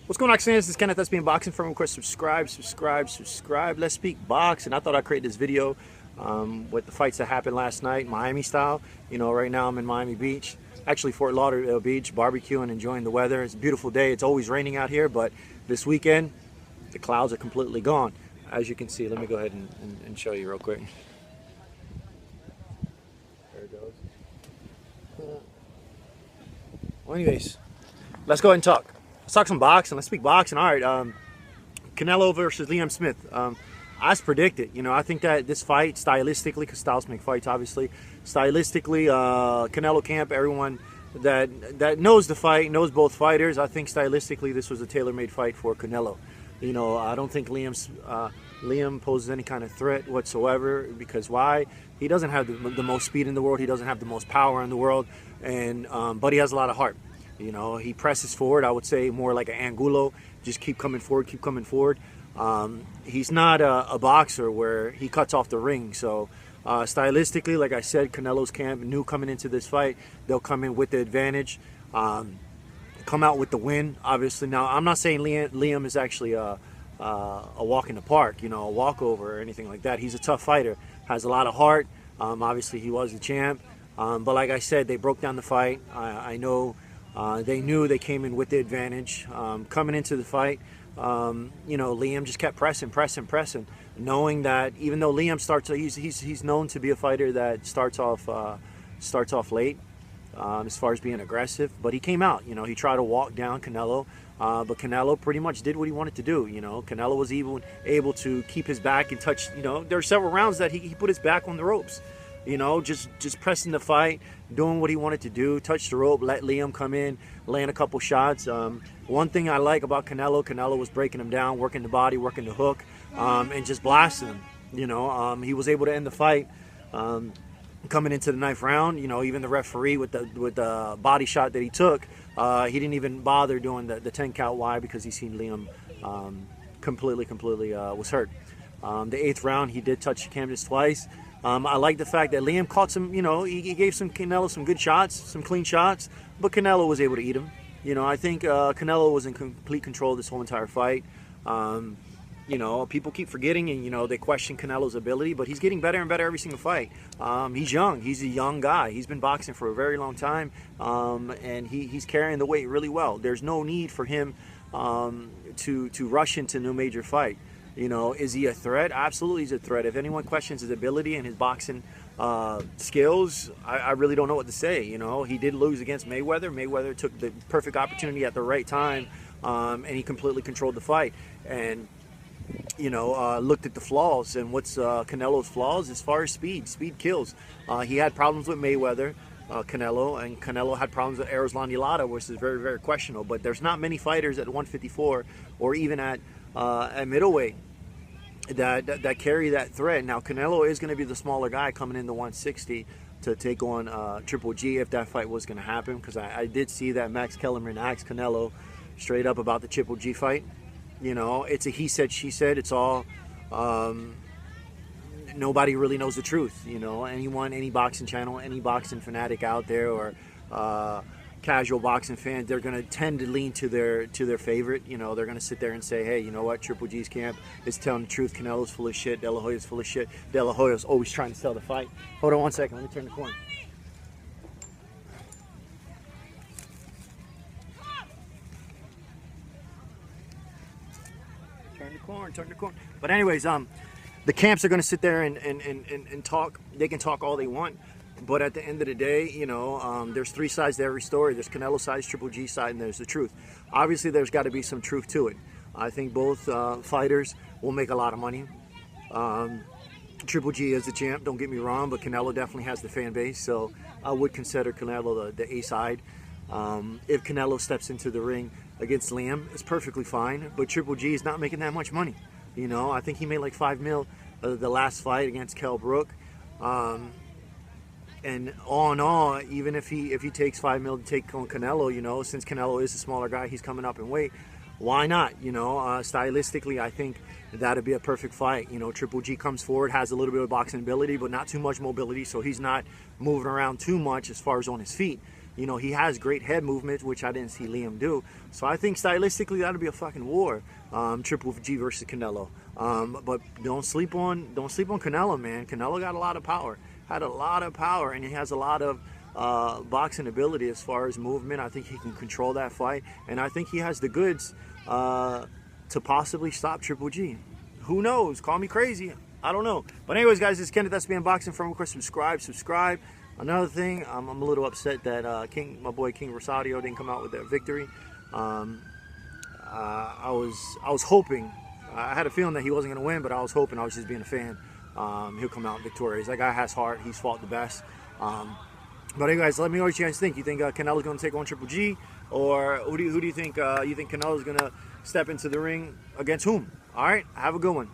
What's going on, Kenneth? This is Kenneth, SBM Boxing. Of course, subscribe. Let's speak boxing. I thought I'd create this video with the fights that happened last night, Miami style. You know, right now I'm in Miami Beach, actually Fort Lauderdale Beach, barbecuing, enjoying the weather. It's a beautiful day. It's always raining out here, but this weekend, the clouds are completely gone. As you can see, let me go ahead and show you real quick. There it goes. Well, anyways, let's go ahead and talk. Let's talk some boxing. Let's speak boxing. All right, Canelo versus Liam Smith. As predicted, you know, I think that this fight, stylistically, because styles make fights, obviously, stylistically, Canelo camp, everyone that knows the fight, knows both fighters, I think stylistically this was a tailor-made fight for Canelo. You know, I don't think Liam poses any kind of threat whatsoever, because why? He doesn't have the most speed in the world. He doesn't have the most power in the world, and but he has a lot of heart. You know, he presses forward. I would say more like an Angulo. Just keep coming forward, keep coming forward. He's not a boxer where he cuts off the ring. So stylistically, like I said, Canelo's camp knew coming into this fight, they'll come in with the advantage, come out with the win, obviously. Now, I'm not saying Liam is actually a walk in the park, you know, a walkover or anything like that. He's a tough fighter, has a lot of heart. Obviously, he was the champ. But like I said, they broke down the fight. I know they knew they came in with the advantage. Coming into the fight, you know, Liam just kept pressing, knowing that even though Liam starts, he's known to be a fighter that starts off late as far as being aggressive. But he came out, you know, he tried to walk down Canelo, but Canelo pretty much did what he wanted to do. You know, Canelo was able to keep his back and touch. You know, there are several rounds that he put his back on the ropes. You know, just pressing the fight, doing what he wanted to do, touch the rope, let Liam come in, land a couple shots. One thing I like about Canelo was breaking him down, working the body, working the hook, and just blasting him. You know, he was able to end the fight coming into the 9th round. You know, even the referee with the body shot that he took, he didn't even bother doing the 10 count. Why? Because he seen Liam completely was hurt. The 8th round, he did touch the canvas twice. I like the fact that Liam caught some, you know, he gave Canelo some good shots, some clean shots, but Canelo was able to eat him. You know, I think Canelo was in complete control of this whole entire fight. You know, people keep forgetting, and, you know, they question Canelo's ability, but he's getting better and better every single fight. He's young. He's a young guy. He's been boxing for a very long time, and he's carrying the weight really well. There's no need for him to rush into no major fight. You know, is he a threat? Absolutely, he's a threat. If anyone questions his ability and his boxing skills, I really don't know what to say. You know, he did lose against Mayweather. Mayweather took the perfect opportunity at the right time, and he completely controlled the fight. And, you know, looked at the flaws. And what's Canelo's flaws? As far as speed. Speed kills. He had problems with Mayweather, Canelo, and Canelo had problems with Erislandy Lara, which is very, very questionable. But there's not many fighters at 154 or even at middleweight that carry that threat. Now, Canelo is going to be the smaller guy coming in the 160 to take on Triple G if that fight was going to happen, because I did see that Max Kellerman asked Canelo straight up about the Triple G fight. You know, it's a he said, she said. It's all, nobody really knows the truth. You know, any boxing channel, any boxing fanatic out there, or casual boxing fans, they're going to tend to lean to their favorite. You know, they're going to sit there and say, hey, you know what, Triple G's camp is telling the truth. Canelo's full of shit. De La Hoya's full of shit. De La Hoya's always trying to sell the fight. Hold on one second. Let me turn the corner. Turn the corner. But anyways, the camps are going to sit there and talk. They can talk all they want. But at the end of the day, you know, there's 3 sides to every story. There's Canelo side, Triple G side, and there's the truth. Obviously, there's got to be some truth to it. I think both fighters will make a lot of money. Triple G is the champ, don't get me wrong, but Canelo definitely has the fan base, so I would consider Canelo the A side. If Canelo steps into the ring against Liam, it's perfectly fine, but Triple G is not making that much money. You know, I think he made like $5 million the last fight against Kell Brook. And all in all, even if he takes $5 million to take on Canelo, you know, since Canelo is a smaller guy, he's coming up in weight. Why not? You know, stylistically, I think that'd be a perfect fight. You know, Triple G comes forward, has a little bit of boxing ability, but not too much mobility, so he's not moving around too much as far as on his feet. You know, he has great head movement, which I didn't see Liam do. So I think stylistically that'll be a fucking war. Triple G versus Canelo. But don't sleep on Canelo, man. Canelo got a lot of power. Had a lot of power, and he has a lot of boxing ability as far as movement. I think he can control that fight, and I think he has the goods to possibly stop Triple G. Who knows? Call me crazy. I don't know. But anyways, guys, this is Kenneth, SBM Boxing. From, of course, subscribe. Another thing, I'm a little upset that my boy King Rosario didn't come out with that victory. I was hoping. I had a feeling that he wasn't going to win, but I was hoping. I was just being a fan. He'll come out victorious. That guy has heart. He's fought the best. But anyways, let me know what you guys think. You think Canelo's going to take on Triple G, or who do you think? You think Canelo's going to step into the ring against whom? All right, have a good one.